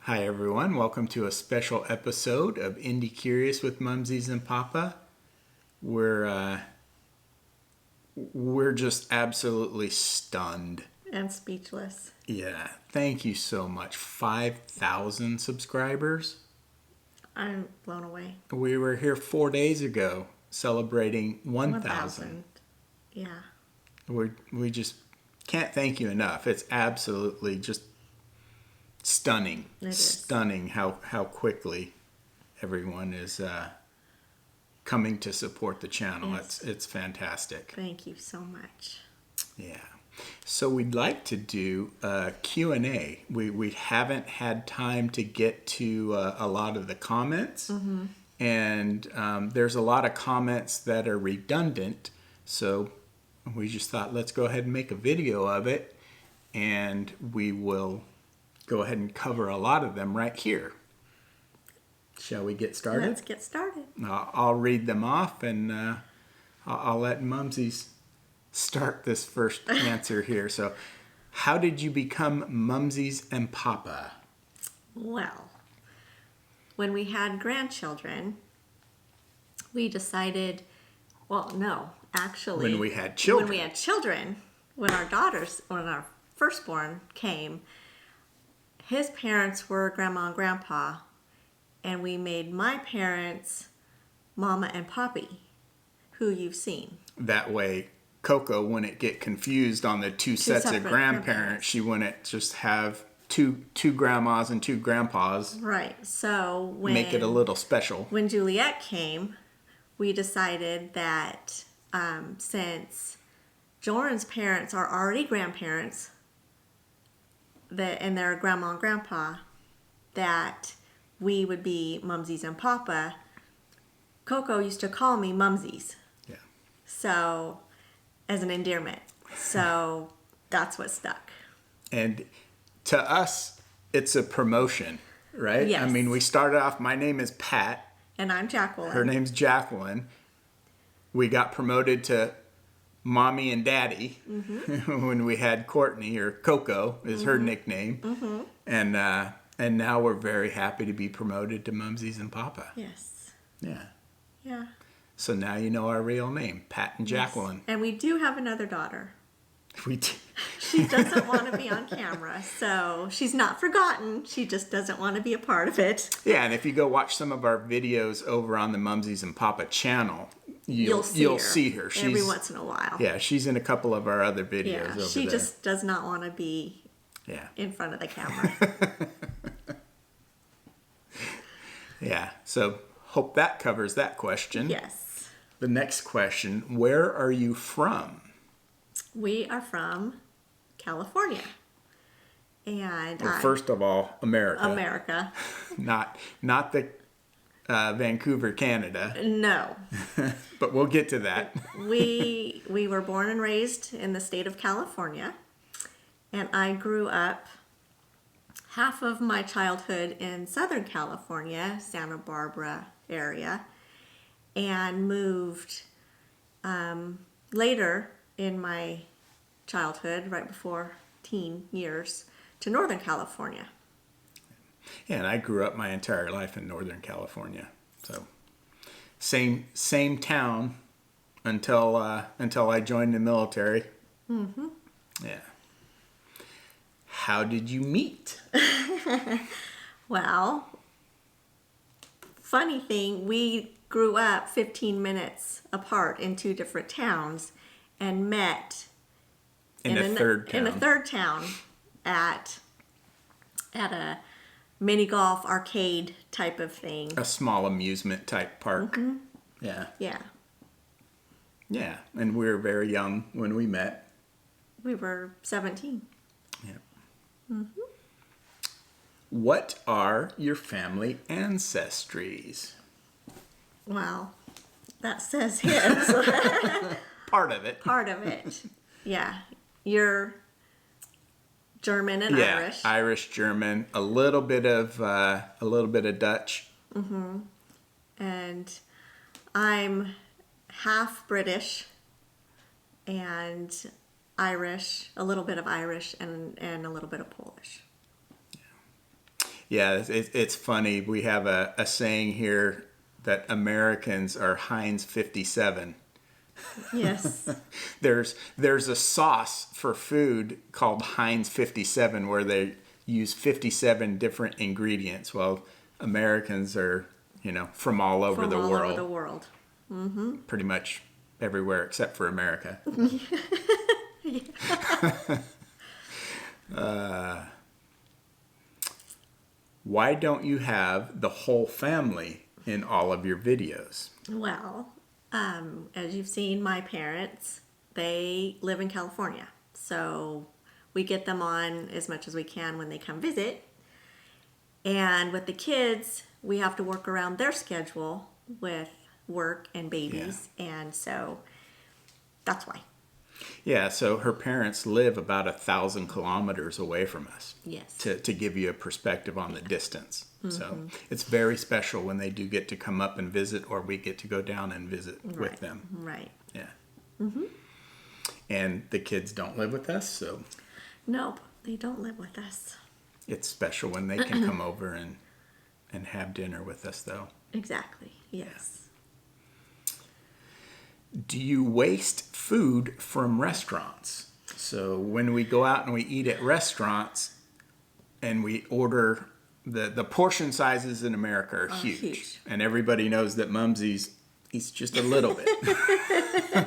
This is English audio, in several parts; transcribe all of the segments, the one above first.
Hi everyone, welcome to a special episode of IndiCurious with Mumzies and Papa. We're just absolutely stunned. And speechless. Yeah, thank you so much. 5,000 subscribers. I'm blown away. We were here 4 days ago celebrating 1,000. Yeah. We just can't thank you enough. It's absolutely just stunning. It is. Stunning how quickly everyone is coming to support the channel. Yes. It's fantastic. Thank you so much. Yeah. So we'd like to do a Q&A. We haven't had time to get to a lot of the comments. Mm-hmm. And there's a lot of comments that are redundant. So we just thought, let's go ahead and make a video of it. And we will go ahead and cover a lot of them right here. Shall we get started? Let's get started. I'll read them off, and I'll let Mumsies start this first answer here. So, how did you become Mumzies and Papa? Well, when we had grandchildren, we decided, when we had children, when our firstborn came, his parents were grandma and grandpa, and we made my parents Mama and Poppy, who you've seen. That way, Coco wouldn't get confused on the two sets of grandparents. She wouldn't just have two grandmas and two grandpas. Right. So make it a little special. When Juliet came, we decided that since Joran's parents are already grandparents, and they're grandma and grandpa, that we would be Mumsies and Papa. Coco used to call me Mumsies. Yeah. So, as an endearment. So, that's what stuck. And to us, it's a promotion, right? Yes. I mean, we started off, my name is Pat. And I'm Jacqueline. Her name's Jacqueline. We got promoted to Mommy and Daddy when we had Courtney, or Coco is her nickname. Mm-hmm. And now we're very happy to be promoted to Mumsies and Papa. Yes. Yeah. Yeah. So now you know our real name, Pat and Jacqueline. Yes. And we do have another daughter. We do. She doesn't want to be on camera, so she's not forgotten. She just doesn't want to be a part of it. Yeah, and if you go watch some of our videos over on the Mumsies and Papa channel, you'll see her. She's, every once in a while. Yeah, she's in a couple of our other videos. Yeah, over she there. just does not want to be in front of the camera. Yeah, so hope that covers that question. Yes. The next question, where are you from? We are from California. And first of all, America. America. Not the Vancouver, Canada. No. But we'll get to that. We were born and raised in the state of California. And I grew up half of my childhood in Southern California, Santa Barbara area, and moved later in my childhood, right before teen years, to Northern California. Yeah, and I grew up my entire life in Northern California. So same town until I joined the military. Mm-hmm. Yeah. How did you meet? Well, funny thing, we grew up 15 minutes apart in two different towns and met in a third town at a mini golf arcade type of thing. A small amusement type park. Mm-hmm. Yeah. Yeah. Yeah, and we were very young when we met. We were 17. Yeah. Mm-hmm. What are your family ancestries? Well, that says his. Part of it. Part of it. Yeah. You're German and Irish. Yeah, Irish, German, a little bit of Dutch. Mm-hmm. And I'm half British and Irish, a little bit of Irish and a little bit of Polish. Yeah, it's funny. We have a saying here that Americans are Heinz 57. Yes. There's a sauce for food called Heinz 57 where they use 57 different ingredients. Well, Americans are, from all over From the all world. over the world. Pretty much everywhere except for America. Why don't you have the whole family in all of your videos? Well, as you've seen, my parents, they live in California. So we get them on as much as we can when they come visit. And with the kids, we have to work around their schedule with work and babies. And so that's why. Yeah, so her parents live about 1,000 kilometers away from us. Yes. To give you a perspective on the distance. So it's very special when they do get to come up and visit, or we get to go down and visit with them. Right. Yeah. And the kids don't live with us, so Nope, they don't live with us. it's special when they can come over and have dinner with us, though. Exactly. Yes. Do you waste food from restaurants? So when we go out and we eat at restaurants and we order, the portion sizes in America are huge. And everybody knows that Mumzies eats just a little bit.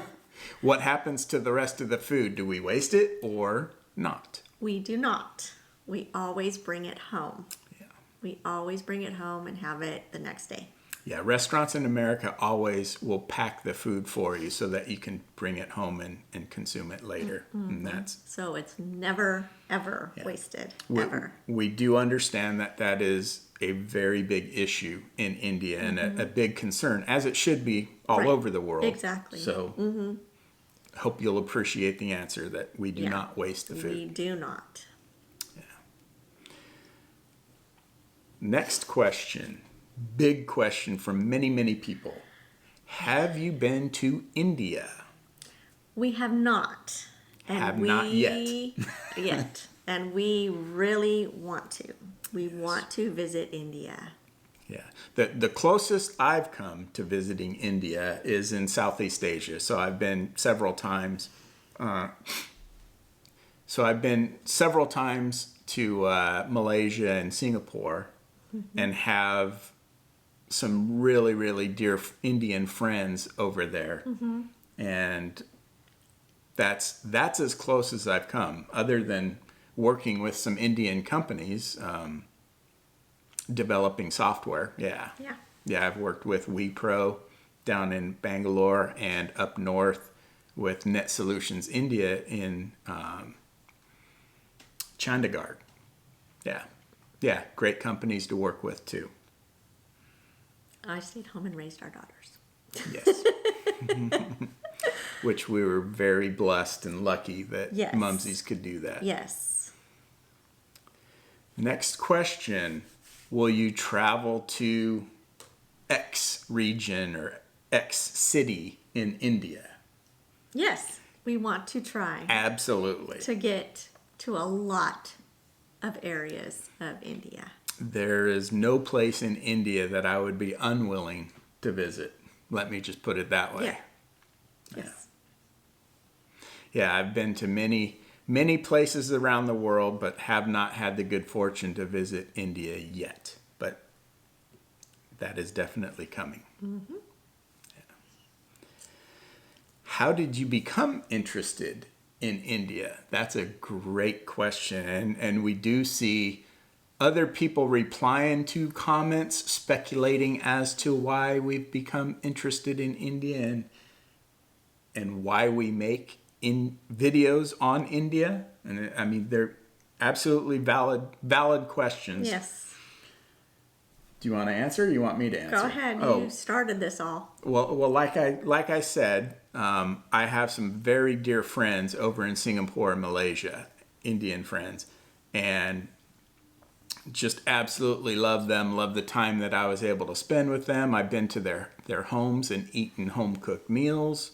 What happens to the rest of the food? Do we waste it or not? We do not. We always bring it home. Yeah. We always bring it home and have it the next day. Yeah, restaurants in America always will pack the food for you so that you can bring it home and consume it later. And that's So it's never, ever wasted. Ever. we do understand that that is a very big issue in India and a big concern, as it should be all Right. over the world. Exactly. So hope you'll appreciate the answer that we do not waste the food. We do not. Next question. Big question from many, many people. Have you been to India? We have not. Have not yet. Yet. And we really want to. We want to visit India. Yeah. The closest I've come to visiting India is in Southeast Asia. So I've been several times. To Malaysia and Singapore and have some really, really dear Indian friends over there. And that's as close as I've come, other than working with some Indian companies developing software. Yeah, I've worked with WePro down in Bangalore and up north with Net Solutions India in Chandigarh. Yeah, great companies to work with too. I stayed home and raised our daughters. Yes. Which we were very blessed and lucky that Yes. Mumsies could do that. Yes. Next question. Will you travel to X region or X city in India? Yes. We want to try Absolutely. to get to a lot of areas of India. There is no place in India that I would be unwilling to visit. Let me just put it that way. Yeah. Yes. Yeah, I've been to many, many places around the world, but have not had the good fortune to visit India yet. But that is definitely coming. Yeah. How did you become interested in India? That's a great question. And we do see other people replying to comments speculating as to why we've become interested in India and why we make videos on India. And I mean, they're absolutely valid questions. Yes. Do you want to answer or you want me to answer? Go ahead. You started this all. Well, like I said, I have some very dear friends over in Singapore and Malaysia, Indian friends, and just absolutely love them, love the time that I was able to spend with them. I've been to their homes and eaten home-cooked meals.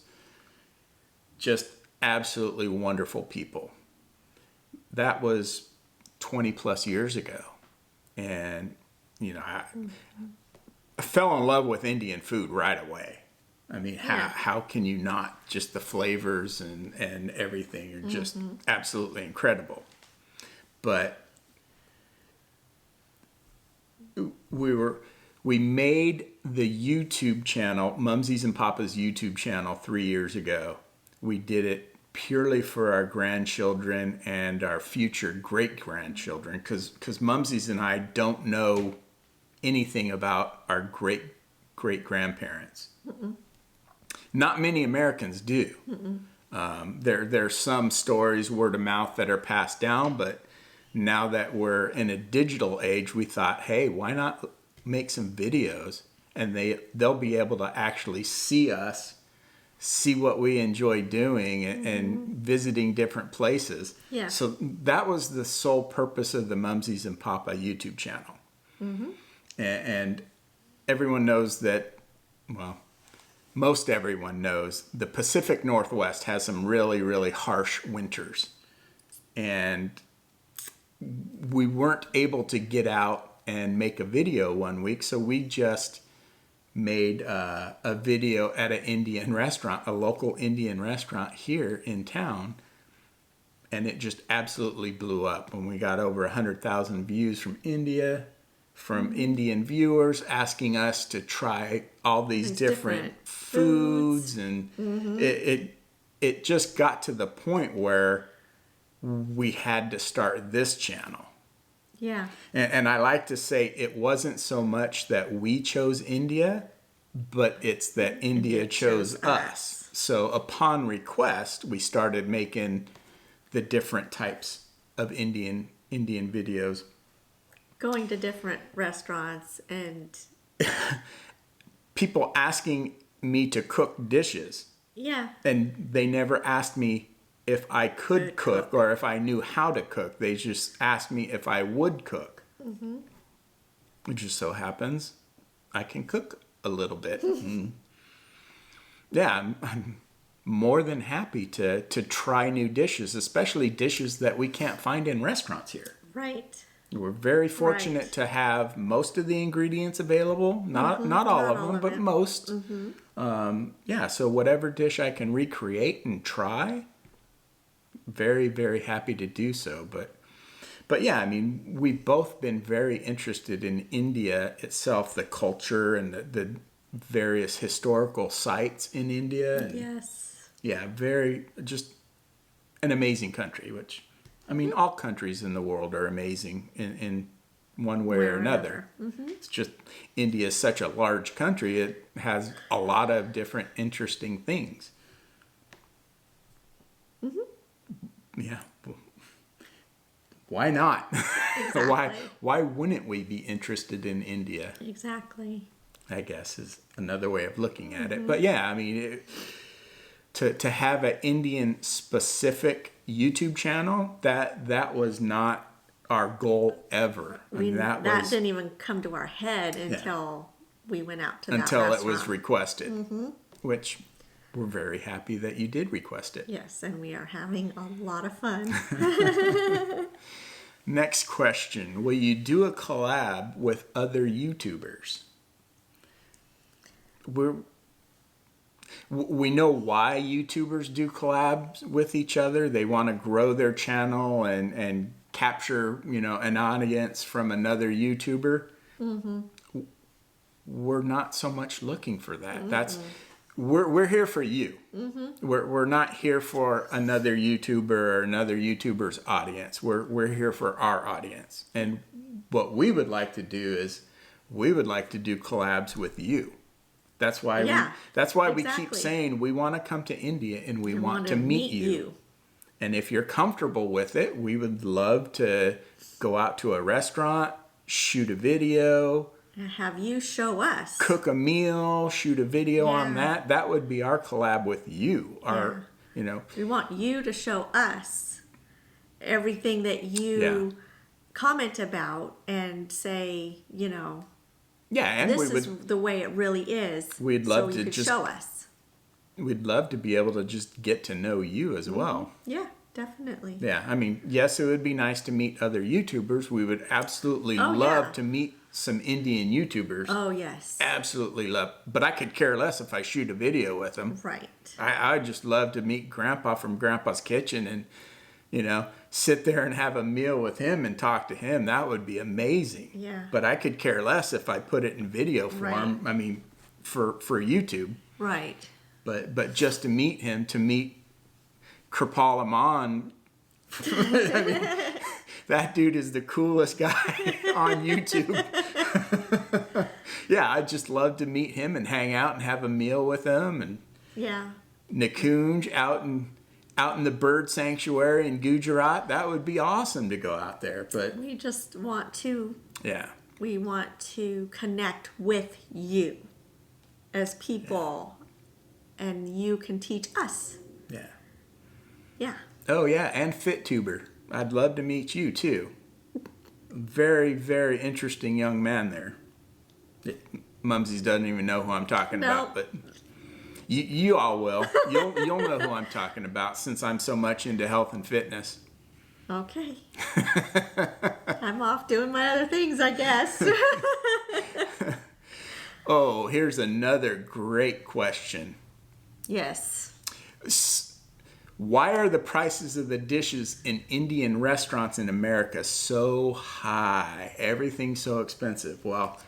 Just absolutely wonderful people. That was 20 plus years ago. And, I fell in love with Indian food right away. I mean, how can you not? Just the flavors and everything are just absolutely incredible. But we made the YouTube channel, Mumzies and Papa's YouTube channel 3 years ago. We did it purely for our grandchildren and our future great-grandchildren, because Mumzies and I don't know anything about our great-grandparents. Not many Americans do. There's some stories, word of mouth, that are passed down, but now that we're in a digital age, we thought, hey, why not make some videos, and they'll be able to actually see us, see what we enjoy doing, and visiting different places. Yeah. So that was the sole purpose of the Mumzies and Papa YouTube channel. And everyone knows that, well, most everyone knows the Pacific Northwest has some really, really harsh winters. And we weren't able to get out and make a video one week, so we just made a video at an Indian restaurant, a local Indian restaurant here in town, and it just absolutely blew up when we got over 100,000 views from India, from Indian viewers asking us to try all these different foods, and it just got to the point where we had to start this channel. Yeah. And I like to say it wasn't so much that we chose India, but it's that India chose us. So upon request, we started making the different types of Indian videos. Going to different restaurants and people asking me to cook dishes. Yeah. And they never asked me if I could cook or if I knew how to cook. They just asked me if I would cook. It just so happens I can cook a little bit. Yeah, I'm more than happy to try new dishes, especially dishes that we can't find in restaurants here. Right. We're very fortunate to have most of the ingredients available. Not all of them, but most. Yeah, so whatever dish I can recreate and try, very, very happy to do so. But yeah, I mean, we've both been very interested in India itself, the culture and the various historical sites in India. And Yes. yeah, just an amazing country, which, I mean, all countries in the world are amazing in one way or another. It's just India is such a large country. It has a lot of different interesting things. Yeah. Why not? Exactly. Why wouldn't we be interested in India? Exactly. I guess is another way of looking at it. But yeah, I mean, to have an Indian specific YouTube channel, that was not our goal ever. That didn't even come to our head until we went out to that restaurant. Until it was requested, which we're very happy that you did request it. Yes, and we are having a lot of fun. Next question. Will you do a collab with other YouTubers? We know why YouTubers do collabs with each other. They want to grow their channel and capture, an audience from another YouTuber. We're not so much looking for that. We're here for you. We're not here for another YouTuber or another YouTuber's audience. We're here for our audience. And what we would like to do is we would like to do collabs with you. That's why we keep saying we want to come to India and we want to meet you. And if you're comfortable with it, we would love to go out to a restaurant, shoot a video, and have you show us. Cook a meal, shoot a video on that. That would be our collab with you. We want you to show us everything that you comment about and say, and this is the way it really is. We'd love to show us. We'd love to be able to just get to know you as well. Yeah. definitely. Yeah, I mean, yes, it would be nice to meet other YouTubers. We would absolutely Oh, love yeah. to meet some Indian YouTubers. Oh, yes. Absolutely love. But I could care less if I shoot a video with them. Right. I'd just love to meet Grandpa from Grandpa's Kitchen and, sit there and have a meal with him and talk to him. That would be amazing. Yeah. But I could care less if I put it in video form. Right. I mean, for YouTube. Right. But just to meet him, to meet Kripal Aman, I mean, that dude is the coolest guy on YouTube. Yeah, I'd just love to meet him and hang out and have a meal with him. And Yeah. Nikunj out in the bird sanctuary in Gujarat, that would be awesome to go out there. But We just want to, yeah, we want to connect with you as people, and you can teach us. yeah. Yeah. Oh yeah, and FitTuber. I'd love to meet you too. Very, very interesting young man there. Mumsies doesn't even know who I'm talking No. about, but you all will. You'll know who I'm talking about since I'm so much into health and fitness. Okay. I'm off doing my other things, I guess. Oh, here's another great question. Yes. Why are the prices of the dishes in Indian restaurants in America so high? Everything's so expensive. Well,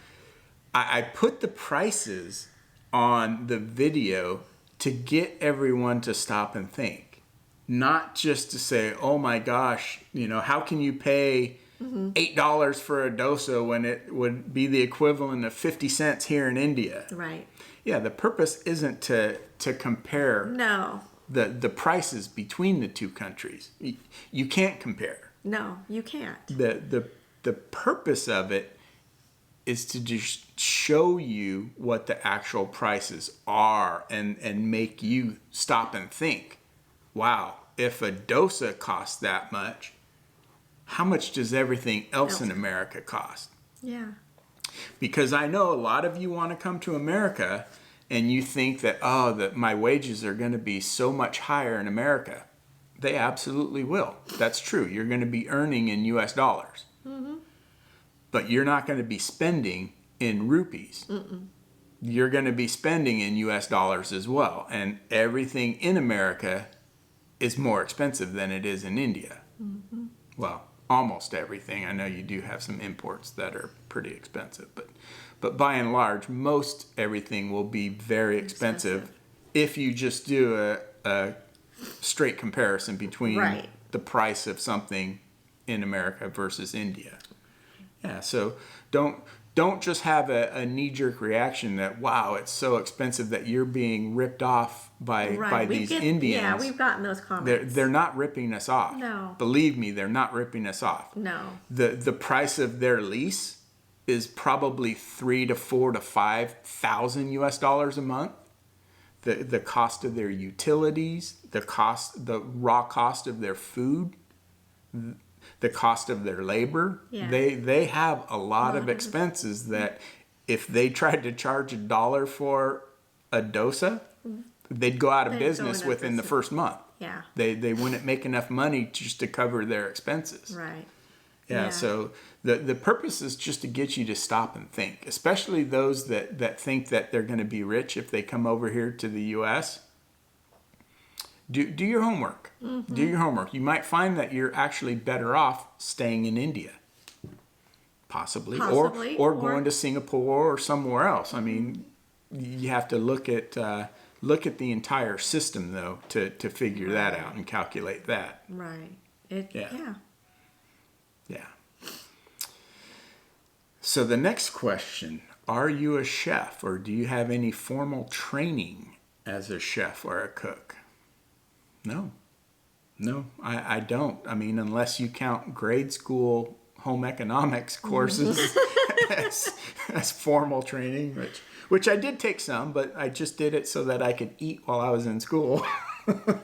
I put the prices on the video to get everyone to stop and think. Not just to say, oh my gosh, how can you pay $8 for a dosa when it would be the equivalent of 50 cents here in India? Right. Yeah, the purpose isn't to compare No. the prices between the two countries. You can't compare. No, you can't. The purpose of it is to just show you what the actual prices are and make you stop and think, wow, if a dosa costs that much, how much does everything else in America cost? Yeah. Because I know a lot of you want to come to America and you think that, that my wages are going to be so much higher in America. They absolutely will. That's true. You're going to be earning in US dollars. Mm-hmm. But you're not going to be spending in rupees. Mm-mm. You're going to be spending in US dollars as well. And everything in America is more expensive than it is in India. Mm-hmm. Well, almost everything. I know you do have some imports that are pretty expensive, but by and large, most everything will be very expensive if you just do a straight comparison between the price of something in America versus India. Yeah, so don't just have a knee-jerk reaction that, wow, it's so expensive that you're being ripped off by these Indians. Yeah, we've gotten those comments. They're not ripping us off. No. Believe me, they're not ripping us off. No. The price of their lease is probably $3,000 to $4,000 to $5,000 US dollars a month. The cost of their utilities, the raw cost of their food, the cost of their labor. Yeah. They have a lot of expenses that if they tried to charge $1 for a dosa, they'd go out of business within the first month. Yeah. They wouldn't make enough money just to cover their expenses. Right. Yeah, so the purpose is just to get you to stop and think, especially those that think that they're going to be rich if they come over here to the U.S. Do your homework. Mm-hmm. Do your homework. You might find that you're actually better off staying in India, possibly. Or going to Singapore or somewhere else. I mean, you have to look at the entire system though to figure that out and calculate that. Right. Yeah. So the next question, are you a chef or do you have any formal training as a chef or a cook? No, I don't. I mean, unless you count grade school home economics courses as formal training, which I did take some, but I just did it so that I could eat while I was in school.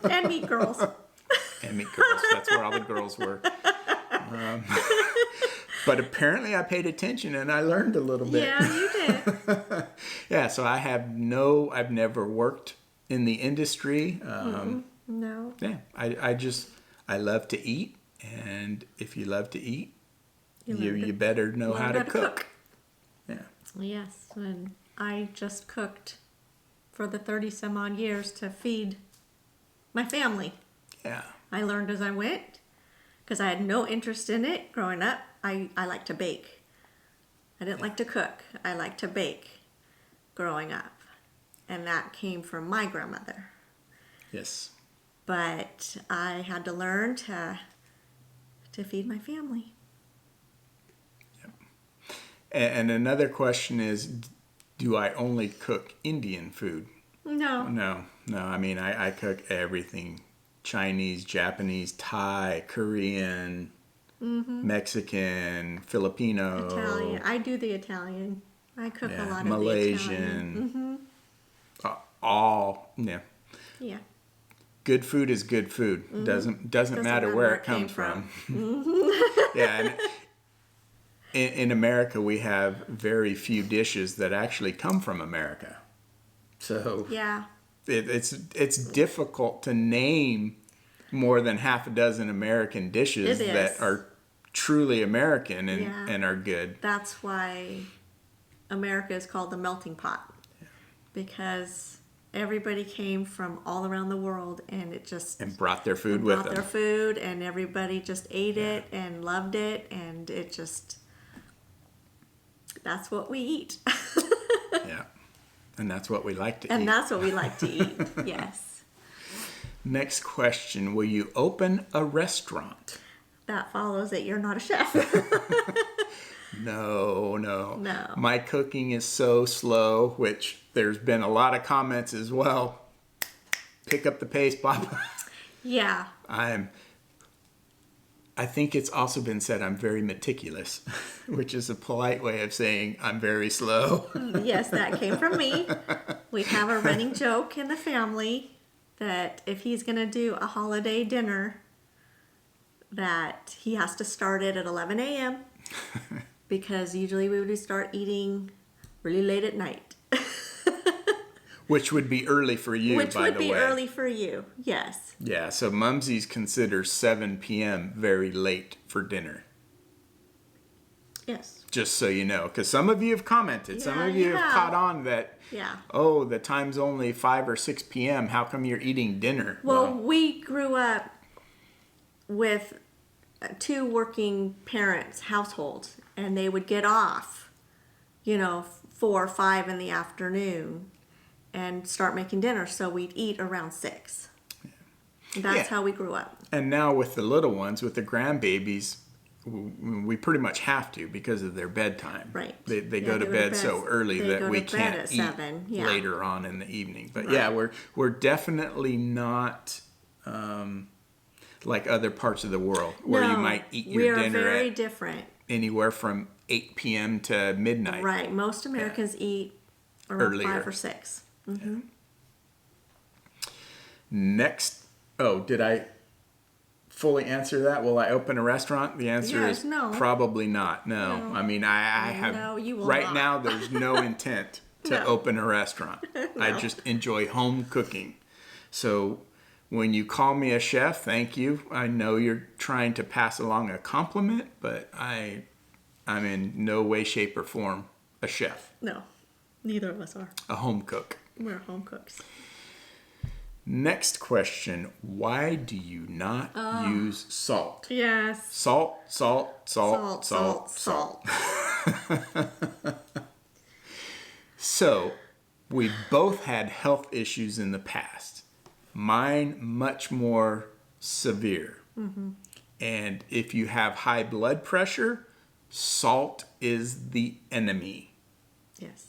And meet girls. And meet girls. That's where all the girls were. But apparently I paid attention and I learned a little bit. Yeah, you did. Yeah, so I've never worked in the industry. No. Yeah, I love to eat, and if you love to eat, learn you better know how to cook. Yeah. Yes, and I just cooked for the 30 some odd years to feed my family. Yeah. I learned as I went because I had no interest in it growing up. I like to bake. I didn't like to cook. I liked to bake growing up. And that came from my grandmother. Yes. But I had to learn to feed my family. And another question is, do I only cook Indian food? No. No. I mean, I cook everything. Chinese, Japanese, Thai, Korean, Mexican, Filipino. Italian. I do the Italian. I cook a lot Malaysian. of the Italian. All, yeah. Yeah. Good food is good food. Doesn't matter where it comes from. Yeah. And in America, we have very few dishes that actually come from America. So Yeah. it's difficult to name more than half a dozen American dishes that are truly American and are good. That's why America is called the melting pot. Yeah. Because everybody came from all around the world and and brought their food with them. Brought their food, and everybody just ate it and loved it, and it just, that's what we eat. Yeah. And that's what we like to eat. And that's what we like to eat, yes. Next question. Will you open a restaurant? That follows that you're not a chef. No. No. My cooking is so slow, which there's been a lot of comments as well. Pick up the pace, Papa. Yeah. I think it's also been said I'm very meticulous, which is a polite way of saying I'm very slow. Yes, that came from me. We have a running joke in the family that if he's going to do a holiday dinner, that he has to start it at 11 a.m. because usually we would start eating really late at night. Which would be early for you, by the way. Which would be early for you, yes. Yeah, so Mumzies considers 7 p.m. very late for dinner. Yes. Just so you know, because some of you have commented. Some of you have caught on that, oh, the time's only 5 or 6 p.m. How come you're eating dinner? Well, we grew up with 2 working parents' households, and they would get off, 4 or 5 in the afternoon and start making dinner, so we'd eat around 6. Yeah. That's how we grew up. And now with the little ones, with the grandbabies, we pretty much have to because of their bedtime. Right. They go to bed so early that we can't eat later on in the evening. But we're definitely not like other parts of the world where you might eat your dinner very different. Anywhere from 8 p.m. to midnight. Right. Most Americans eat around 5 or 6. Mm-hmm. Next, did I fully answer that? Will I open a restaurant? The answer is no. Probably not. No. I mean, I have right now. There's no intent to open a restaurant. No. I just enjoy home cooking. So when you call me a chef, thank you. I know you're trying to pass along a compliment, but I'm in no way, shape, or form a chef. No, neither of us are. A home cook. We're home cooks. Next question. Why do you not use salt? Yes. Salt. So, we both had health issues in the past. Mine much more severe. Mm-hmm. And if you have high blood pressure, salt is the enemy. Yes.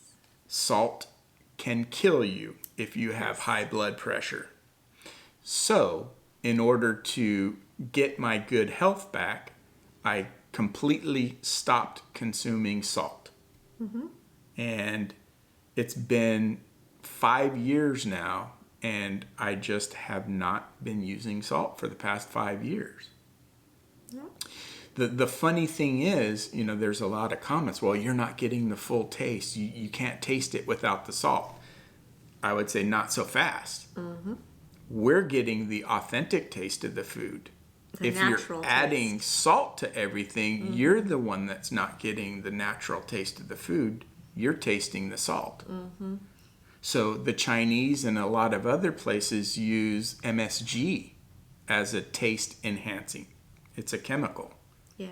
Salt can kill you if you have high blood pressure. So, in order to get my good health back, I completely stopped consuming salt. Mm-hmm. And it's been 5 years now, and I just have not been using salt for the past 5 years. Yeah. The funny thing is, there's a lot of comments, well, you're not getting the full taste. You can't taste it without the salt. I would say not so fast. Mm-hmm. We're getting the authentic taste of the food. if you're natural adding taste. salt to everything, you're the one that's not getting the natural taste of the food. You're tasting the salt. So the Chinese and a lot of other places use MSG as a taste enhancing. It's a chemical. Yeah.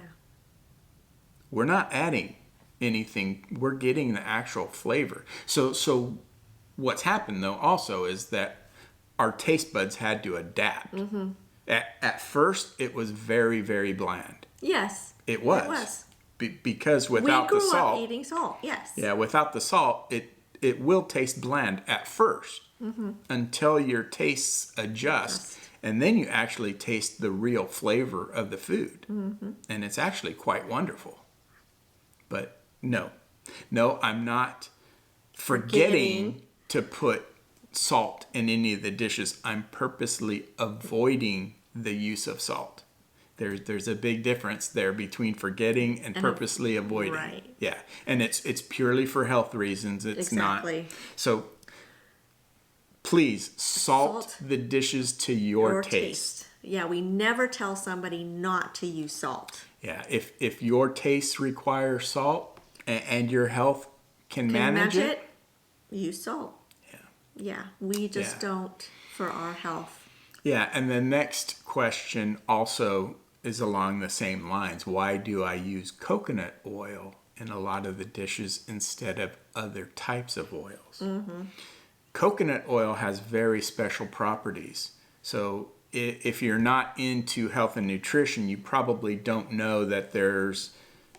We're not adding anything. We're getting the actual flavor. So what's happened though also is that our taste buds had to adapt. At first, it was very, very bland. Yes. It was. It was. Because without we the grew salt, up eating salt. Yes. yeah, without the salt, it will taste bland at first until your tastes adjust, and then you actually taste the real flavor of the food, and it's actually quite wonderful. But no, I'm not forgetting to put salt in any of the dishes. I'm purposely avoiding the use of salt. There's a big difference there between forgetting and purposely avoiding. Right. Yeah, and it's purely for health reasons. It's Exactly. not. So please salt the dishes to your taste. Yeah, we never tell somebody not to use salt. Yeah, if your tastes require salt and your health can manage it, use salt. Yeah. Yeah, we just don't for our health. Yeah, and the next question also is along the same lines. Why do I use coconut oil in a lot of the dishes instead of other types of oils? Coconut oil has very special properties. So if you're not into health and nutrition, you probably don't know that there's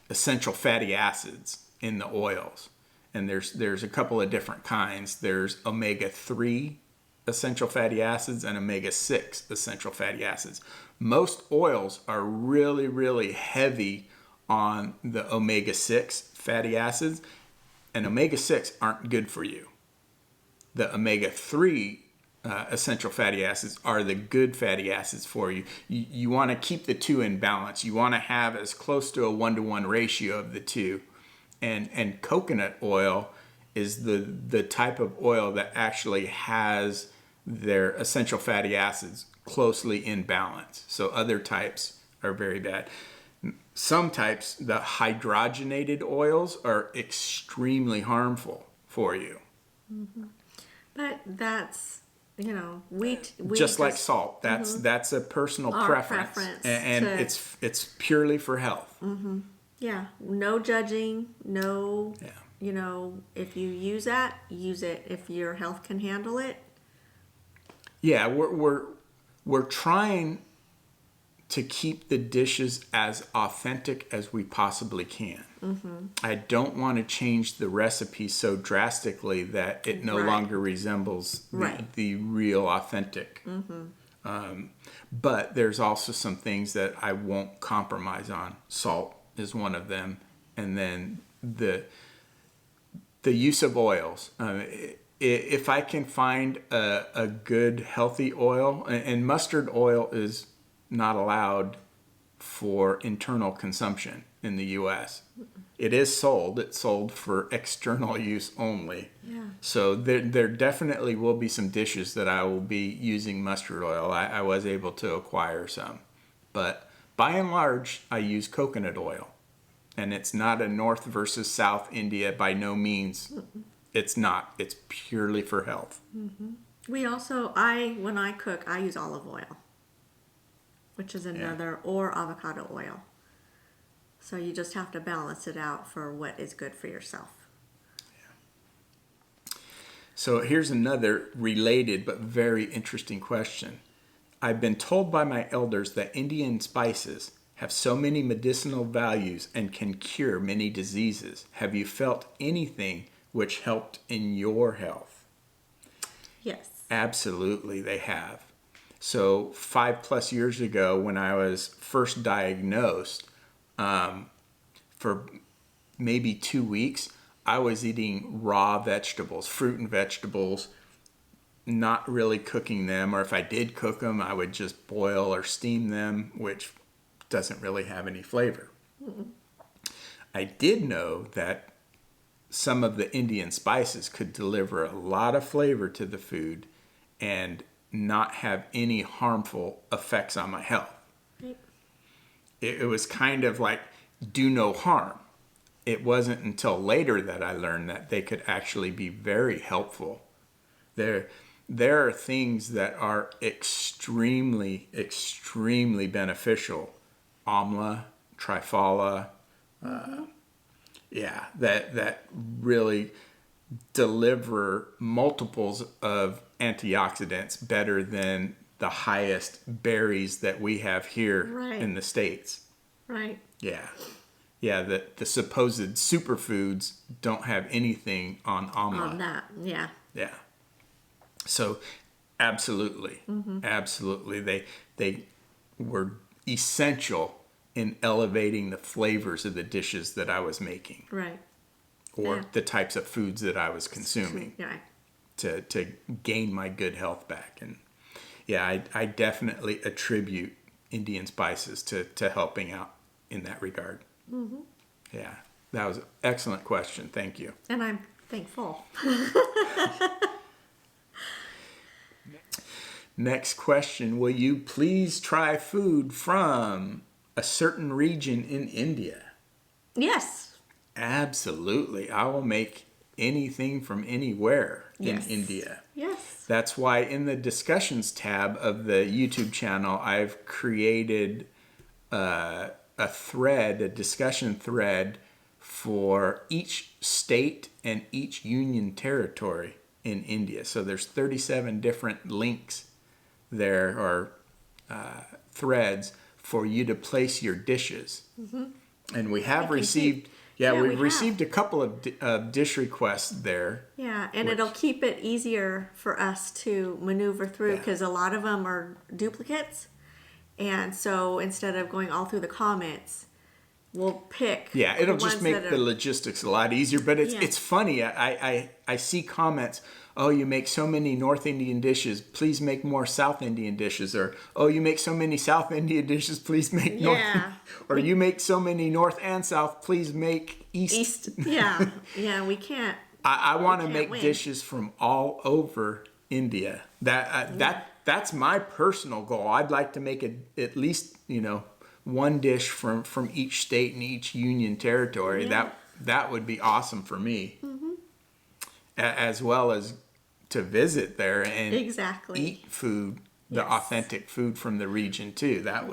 essential fatty acids in the oils. And there's a couple of different kinds. There's omega-3 essential fatty acids and omega-6 essential fatty acids. Most oils are really, really heavy on the omega-6 fatty acids, and omega-6 aren't good for you. The omega-3 essential fatty acids are the good fatty acids for you. You want to keep the two in balance. You want to have as close to a 1-to-1 ratio of the two. And coconut oil is the type of oil that actually has their essential fatty acids closely in balance. So other types are very bad. Some types, the hydrogenated oils, are extremely harmful for you. But that's, we just like salt. That's a personal preference. And it's purely for health. Yeah, no judging, no, if you use that, use it. If your health can handle it. Yeah, we're trying to keep the dishes as authentic as we possibly can. I don't want to change the recipe so drastically that it no longer resembles the real authentic. But there's also some things that I won't compromise on. Salt is one of them, and then the use of oils. If I can find a good healthy oil, and mustard oil is not allowed for internal consumption in the U.S. It is sold. It's sold for external use only. Yeah. So there definitely will be some dishes that I will be using mustard oil. I was able to acquire some, but by and large, I use coconut oil. And it's not a North versus South India by no means. It's not. It's purely for health. We also, when I cook, I use olive oil, which is another, or avocado oil. So you just have to balance it out for what is good for yourself. So here's another related but very interesting question. I've been told by my elders that Indian spices have so many medicinal values and can cure many diseases. Have you felt anything which helped in your health? Yes. Absolutely, they have. So 5+ years ago, when I was first diagnosed, for maybe 2 weeks, I was eating raw vegetables, fruit and vegetables, not really cooking them, or if I did cook them, I would just boil or steam them, which doesn't really have any flavor. I did know that some of the Indian spices could deliver a lot of flavor to the food and not have any harmful effects on my health. Right. It was kind of like do no harm. It wasn't until later that I learned that they could actually be very helpful. There are things that are extremely, extremely beneficial. Amla, triphala, that really deliver multiples of antioxidants better than the highest berries that we have here Right. in the States. Right. Yeah. Yeah, the supposed superfoods don't have anything on amla. On that, yeah. Yeah. So absolutely. Absolutely. They were essential in elevating the flavors of the dishes that I was making Right. or Yeah. the types of foods that I was consuming Yeah. to gain my good health back. And yeah, I definitely attribute Indian spices to helping out in that regard. Yeah, that was an excellent question. Thank you. And I'm thankful. Next question. Will you please try food from a certain region in India? Yes. Absolutely. I will make anything from anywhere Yes. in India. Yes. That's why in the discussions tab of the YouTube channel, I've created a discussion thread for each state and each union territory in India. So there's 37 different links there or threads for you to place your dishes. And we have received, we've received a couple of dish requests there. Yeah, and it'll keep it easier for us to maneuver through because a lot of them are duplicates. And so instead of going all through the comments, we'll pick. Yeah, it'll the just ones make that the are- logistics a lot easier. But it's funny. I see comments. Oh, you make so many North Indian dishes. Please make more South Indian dishes. Or oh, you make so many South Indian dishes. Please make North. Or you make so many North and South. Please make East. Yeah, yeah, we can't. I want to can't make win. dishes from all over India. That's my personal goal. I'd like to make at least one dish from each state and each union territory. Yeah. That would be awesome for me, as well as to visit there and Exactly. eat food, the authentic food from the region too. That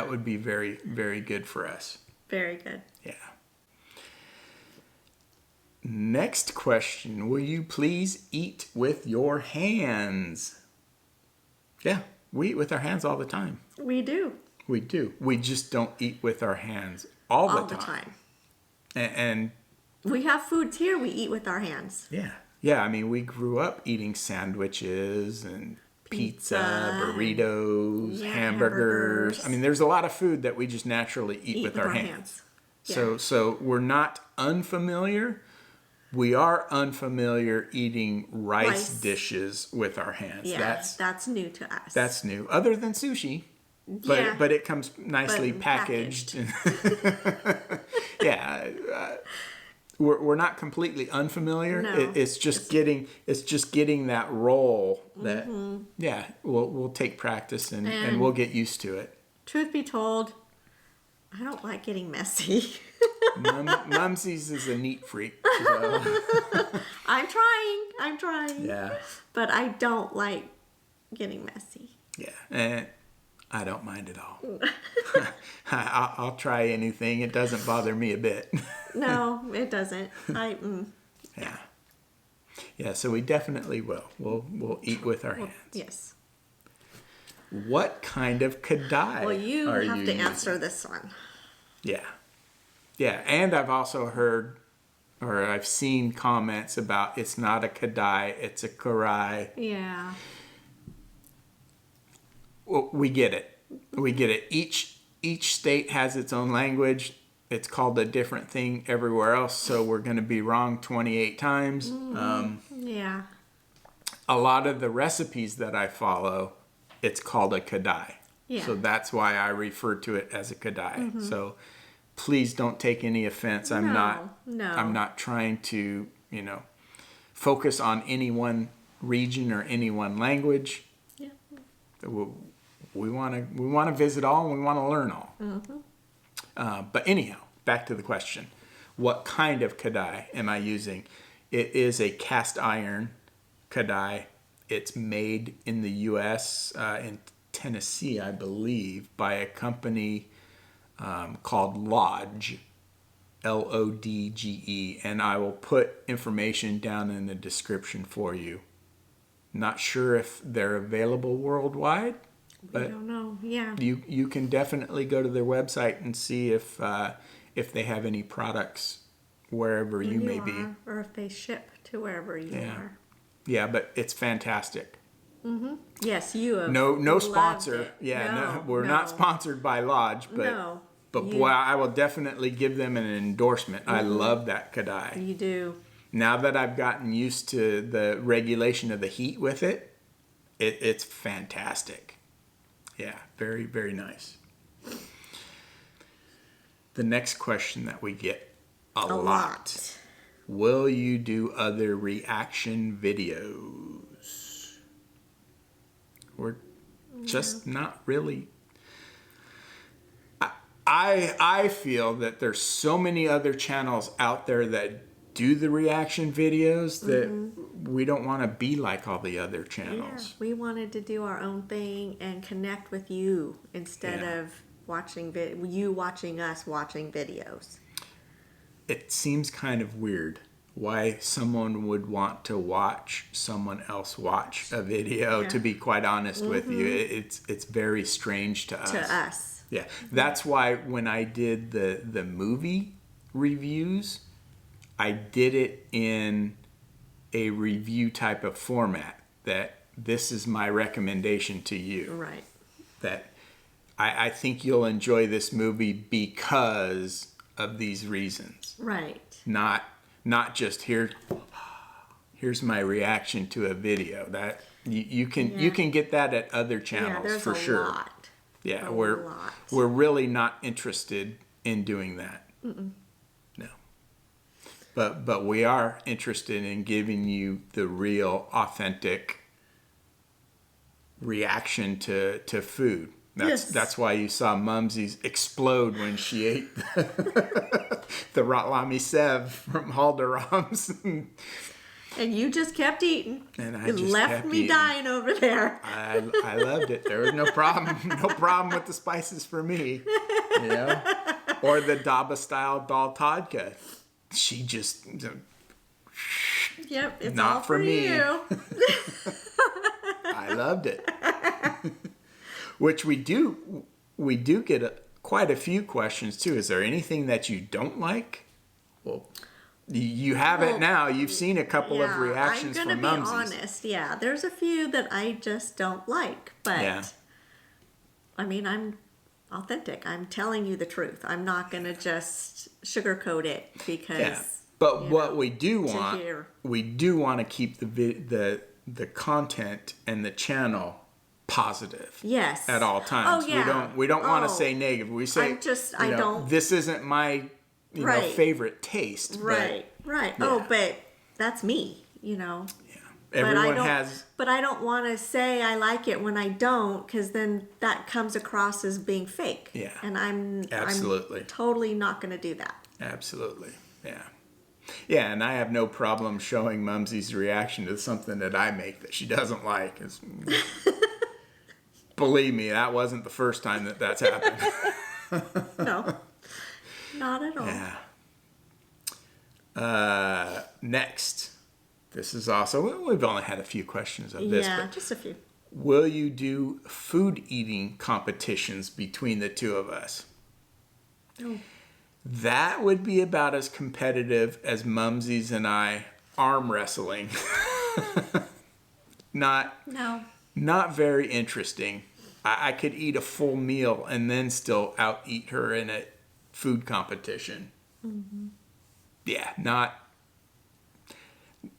would be very, very good for us. Very good. Yeah. Next question. Will you please eat with your hands? Yeah, we eat with our hands all the time. We do. We do. We just don't eat with our hands all All the the time. time. And We have foods here we eat with our hands. yeah. I mean, we grew up eating sandwiches and pizza, burritos, Yeah, hamburgers. hamburgers. I mean, there's a lot of food that we just naturally eat with our hands. Yeah. So we're not unfamiliar. We are unfamiliar eating rice dishes with our hands. Yeah, that's new to us. That's new. Other than sushi. But it comes nicely packaged. Yeah. We're not completely unfamiliar. No. It's just getting that roll that we'll take practice and we'll get used to it. Truth be told, I don't like getting messy. Mumzies is a neat freak. So. I'm trying. Yeah. But I don't like getting messy. Yeah. And I don't mind at all. I'll try anything. It doesn't bother me a bit. No, it doesn't. Yeah. Yeah, so we definitely will. We'll eat with our hands. Yes. What kind of kadai Well, you are have you to using? answer this one. Yeah. Yeah, and I've also heard or I've seen comments about it's not a kadai, it's a karai. Yeah. Well, we get it. We get it. Each state has its own language. It's called a different thing everywhere else, so we're going to be wrong 28 times. Yeah. A lot of the recipes that I follow, it's called a kadai. Yeah. So that's why I refer to it as a kadai. So please don't take any offense. I'm not trying to, focus on any one region or any one language. Yeah. we want to visit all and we want to learn all. But anyhow, back to the question. What kind of kadai am I using? It is a cast iron kadai. It's made in the U.S., in Tennessee, I believe, by a company called Lodge, Lodge, and I will put information down in the description for you. Not sure if they're available worldwide, but I don't know. Yeah. you can definitely go to their website and see if they have any products wherever you may be, or if they ship to wherever you are. Yeah, but it's fantastic. Yes, you have. No loved sponsor. it. Yeah, we're not sponsored by Lodge, but boy, I will definitely give them an endorsement. I love that kadai. You do. Now that I've gotten used to the regulation of the heat with it, it's fantastic. Yeah, very, very nice. The next question that we get a lot. Will you do other reaction videos? We're just not really. I feel that there's so many other channels out there that do the reaction videos that we don't want to be like all the other channels. Yeah, we wanted to do our own thing and connect with you instead of watching us watching videos. It seems kind of weird why someone would want to watch someone else watch a video, to be quite honest with you. It's very strange to us. Yeah. That's why when I did the movie reviews, I did it in a review type of format, that this is my recommendation to you. Right. That I think you'll enjoy this movie because of these reasons. Right. Not just here's my reaction to a video. That you can get that at other channels for sure. Lot. Yeah, we're really not interested in doing that. No. But we are interested in giving you the real, authentic reaction to food. That's why you saw Mumzies explode when she ate the Ratlami Sev from Halderams. And you just kept eating. And I you just left kept me eating. dying over there. I loved it. There was no problem. No problem with the spices for me. You know? Or the Daba style dal tadka. She just... Yep, it's not all for me. you. I loved it. Which we do get quite a few questions too. Is there anything that you don't like? Well, you have it now. You've seen a couple of reactions from Mumzies. I'm gonna be honest. Yeah, there's a few that I just don't like, but I mean, I'm authentic. I'm telling you the truth. I'm not gonna just sugarcoat it because. But what we do want, to keep the content and the channel positive. Yes. At all times. Oh, yeah. We don't want to say negative. We say I don't. This isn't my favorite taste. Right. Yeah. Oh, but that's me. Yeah. Everyone has. But I don't want to say I like it when I don't, because then that comes across as being fake. Yeah. And I'm absolutely totally not going to do that. Absolutely. Yeah. Yeah, and I have no problem showing Mumsy's reaction to something that I make that she doesn't like. Believe me, that wasn't the first time that's happened. No, not at all. Yeah. Next, this is also, we've only had a few questions of this. Yeah, just a few. Will you do food eating competitions between the two of us? Oh. That would be about as competitive as Mumsies and I arm wrestling. Not very interesting. I could eat a full meal and then still out-eat her in a food competition. Mm-hmm. Yeah,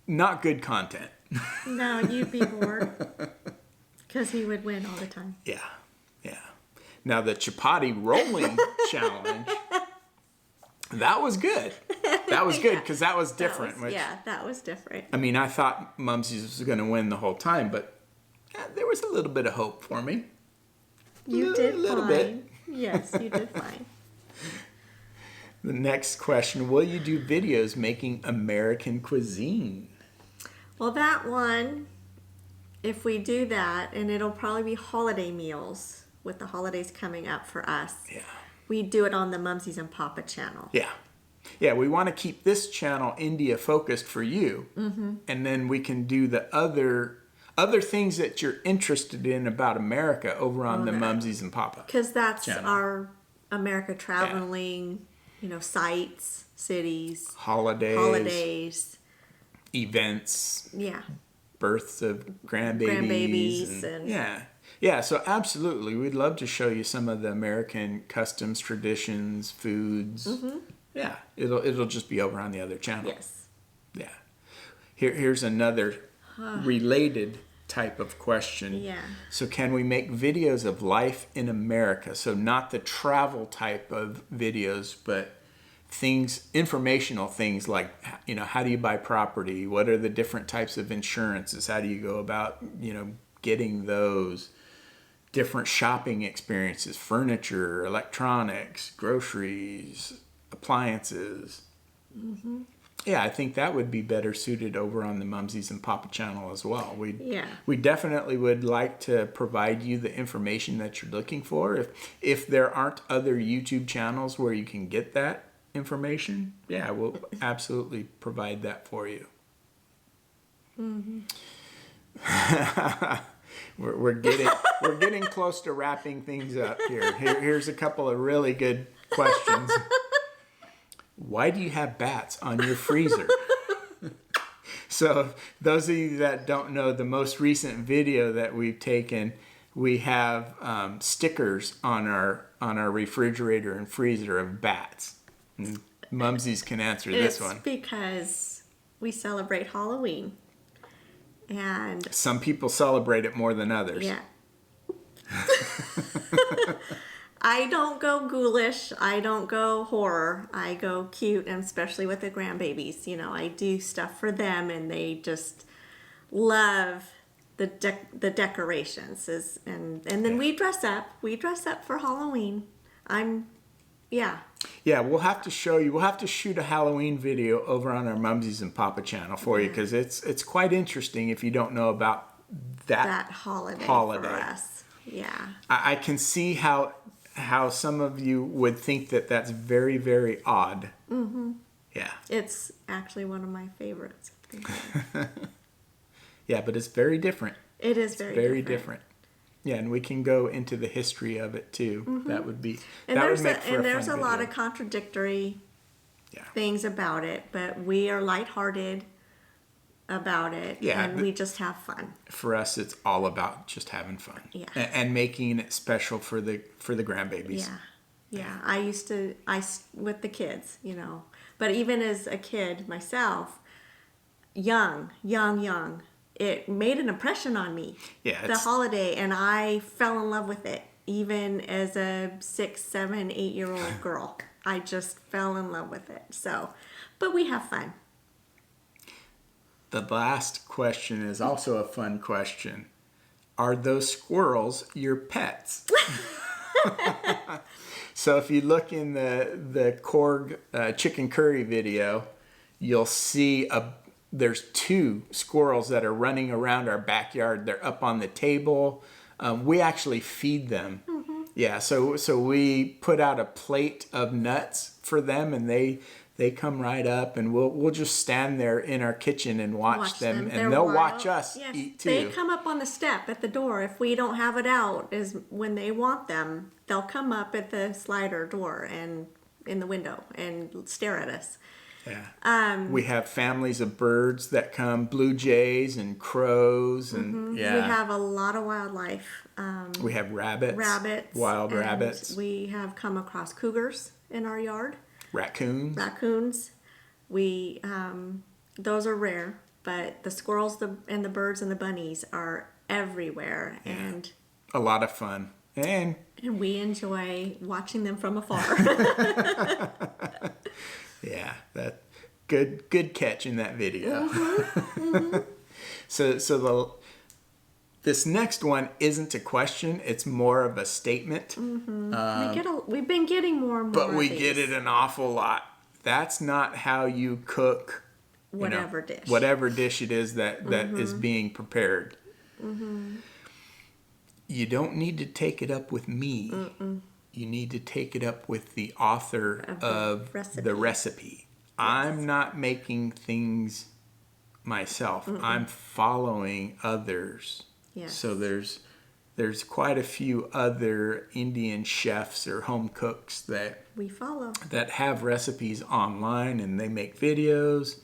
not good content. No, you'd be bored. Because he would win all the time. Yeah. Now the chapati rolling challenge... That was good. That was good because that was different. That was different. I mean, I thought Mumsies was going to win the whole time, but there was a little bit of hope for me. You did a little fine. bit. Yes, you did fine. The next question, will you do videos making American cuisine? Well, that one, if we do that, and it'll probably be holiday meals with the holidays coming up for us. Yeah. We do it on the Mumzies and Papa channel. Yeah. Yeah, we want to keep this channel India focused for you. Mm-hmm. And then we can do the other things that you're interested in about America over on the Mumzies and Papa. Because that's channel. our America traveling, sites, cities, Holidays, events, yeah, births of grandbabies. and Yeah, so absolutely. We'd love to show you some of the American customs, traditions, foods. Mm-hmm. Yeah, it'll just be over on the other channel. Yes. Yeah. Here's another related type of question. Yeah. So can we make videos of life in America? So not the travel type of videos, but informational things like, how do you buy property? What are the different types of insurances? How do you go about, getting those? Different shopping experiences, furniture, electronics, groceries, appliances. Mm-hmm. Yeah, I think that would be better suited over on the Mumzies and Papa channel as well. We definitely would like to provide you the information that you're looking for. If there aren't other YouTube channels where you can get that information, yeah, we'll absolutely provide that for you. Mm-hmm. We're getting close to wrapping things up here. Here's a couple of really good questions. Why do you have bats on your freezer? So those of you that don't know, the most recent video that we've taken, we have stickers on our refrigerator and freezer of bats. And Mumsies can answer this one. It's because we celebrate Halloween. And some people celebrate it more than others. Yeah. I don't go ghoulish. I don't go horror. I go cute, and especially with the grandbabies. I do stuff for them, and they just love the decorations. And then we dress up. We dress up for Halloween. Yeah, we'll have to show you. We'll have to shoot a Halloween video over on our Mumsies and Papa channel for you, because it's quite interesting if you don't know about that holiday for us. Yeah. I can see how some of you would think that that's very, very odd. Mm-hmm. Yeah. It's actually one of my favorites. Yeah, but it's very different. It is very different. Yeah, and we can go into the history of it too. Mm-hmm. That would be there's a lot of contradictory things about it, but we are lighthearted about it, and we just have fun. For us, it's all about just having fun, and making it special for the grandbabies. Yeah. I with the kids, but even as a kid myself, young. It made an impression on me. Yeah, the holiday, and I fell in love with it. Even as a 6, 7, 8-year-old girl, I just fell in love with it. So, but we have fun. The last question is also a fun question. Are those squirrels your pets? So if you look in the Korg chicken curry video, you'll see there's 2 squirrels that are running around our backyard. They're up on the table. We actually feed them. Mm-hmm. Yeah, so we put out a plate of nuts for them, and they come right up, and we'll just stand there in our kitchen and watch them, and they'll watch us eat too. They come up on the step at the door. If we don't have it out, is when they want them, they'll come up at the slider door and in the window and stare at us. Yeah. We have families of birds that come, blue jays and crows, and we have a lot of wildlife. We have rabbits, wild rabbits. We have come across cougars in our yard. Raccoons. We those are rare, but the squirrels, and the birds and the bunnies are everywhere, and a lot of fun. And we enjoy watching them from afar. Yeah, that good catch in that video. Mm-hmm. Mm-hmm. So This next one isn't a question. It's more of a statement. We've been getting more and more But we of get these. it an awful lot. That's not how you cook Whatever dish. whatever dish it is that is being prepared. You don't need to take it up with me. You need to take it up with the author of the recipe. I'm not making things myself. I'm following others. Yes. So there's quite a few other Indian chefs or home cooks that We follow. that have recipes online, and they make videos.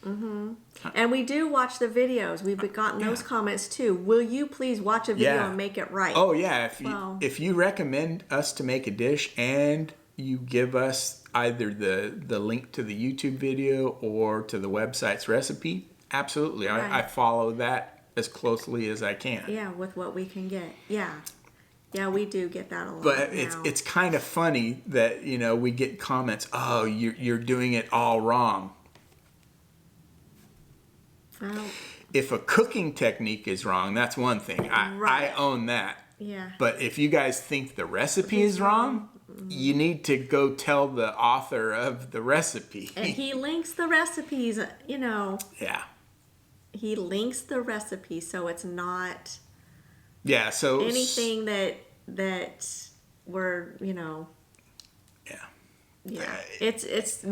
And we do watch the videos. We've gotten those comments too. Will you please watch a video Yeah. and make it right? Oh yeah, Wow. if you recommend us to make a dish and you give us either the link to the YouTube video or to the website's recipe, absolutely. Right. I follow that as closely as I can. Yeah, with what we can get. Yeah. Yeah, we do get that a lot. But now. it's kind of funny that, we get comments, "Oh, you're doing it all wrong." Well, If a cooking technique is wrong, that's one thing. I Right. own that. yeah. But if you guys think the recipe is wrong, you need to go tell the author of the recipe. And he links the recipes, Yeah. he links the recipe so it's not Yeah, so anything that we're, yeah. yeah. It's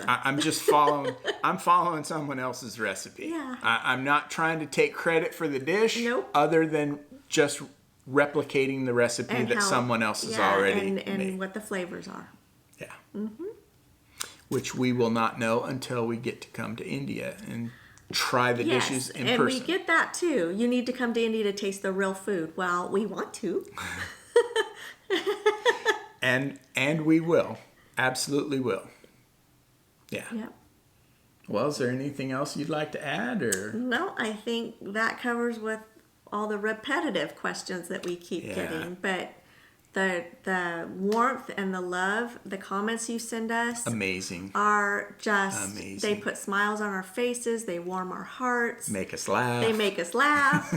I'm just following I'm following someone else's recipe. Yeah. I'm not trying to take credit for the dish Nope. other than just replicating the recipe and that how- someone else has yeah, already and made. what the flavors are. Yeah. Which we will not know until we get to come to India and try the dishes in and person. we get that too. You need to come to India to taste the real food. Well, we want to. And we will. Absolutely will. Yeah. Yep. Well, is there anything else you'd like to add, or? No, I think that covers with all the repetitive questions that we keep Yeah. getting. But the warmth and the love, the comments you send us Amazing. are just, Amazing. they put smiles on our faces. They warm our hearts. Make us laugh. They make us laugh.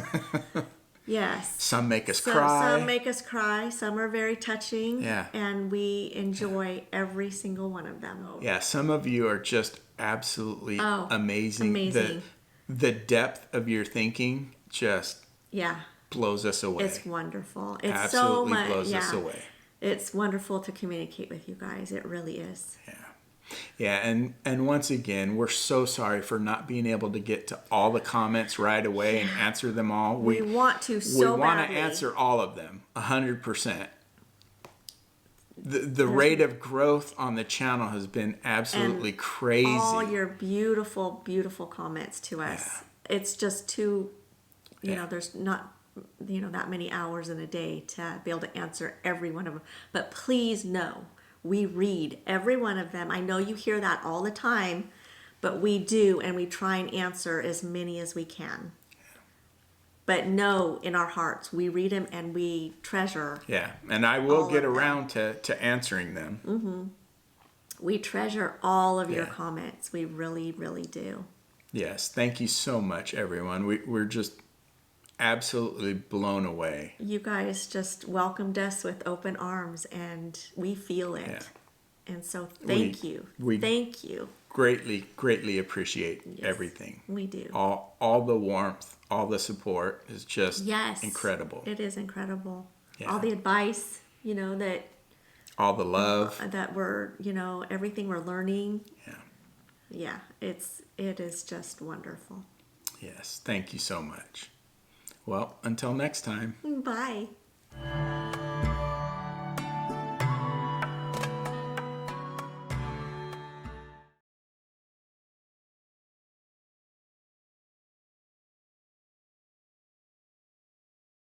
Yes. Some make us So, cry. Some make us cry. Some are very touching. Yeah. And we enjoy every single one of them. Yeah, some of you are just absolutely amazing. amazing. The depth of your thinking just Yeah. blows us away. It's wonderful. It's Absolutely so much. blows Yeah. us away. It's wonderful to communicate with you guys. It really is. Yeah, and once again, we're so sorry for not being able to get to all the comments right away and answer them all. We want to so we want to badly. answer all of them, 100%. The rate of growth on the channel has been absolutely crazy. All your beautiful, beautiful comments to us. It's just too, there's not, that many hours in a day to be able to answer every one of them. But please know, we read every one of them. I know you hear that all the time, but we do, and we try and answer as many as we can. But know in our hearts, we read them and we treasure. Yeah, and I will all get of them. around to answering them. We treasure all of your Yeah. comments. We really, really do. Yes, thank you so much, everyone. We're just absolutely blown away. You guys just welcomed us with open arms, and we feel it. Yeah. And so thank you. Thank you. Greatly appreciate everything. We do. All the warmth, all the support is just Yes. incredible. It is incredible. Yeah. All the advice, that All the love. we're, everything we're learning. Yeah. Yeah, it is just wonderful. Yes, thank you so much. Well, until next time. Bye.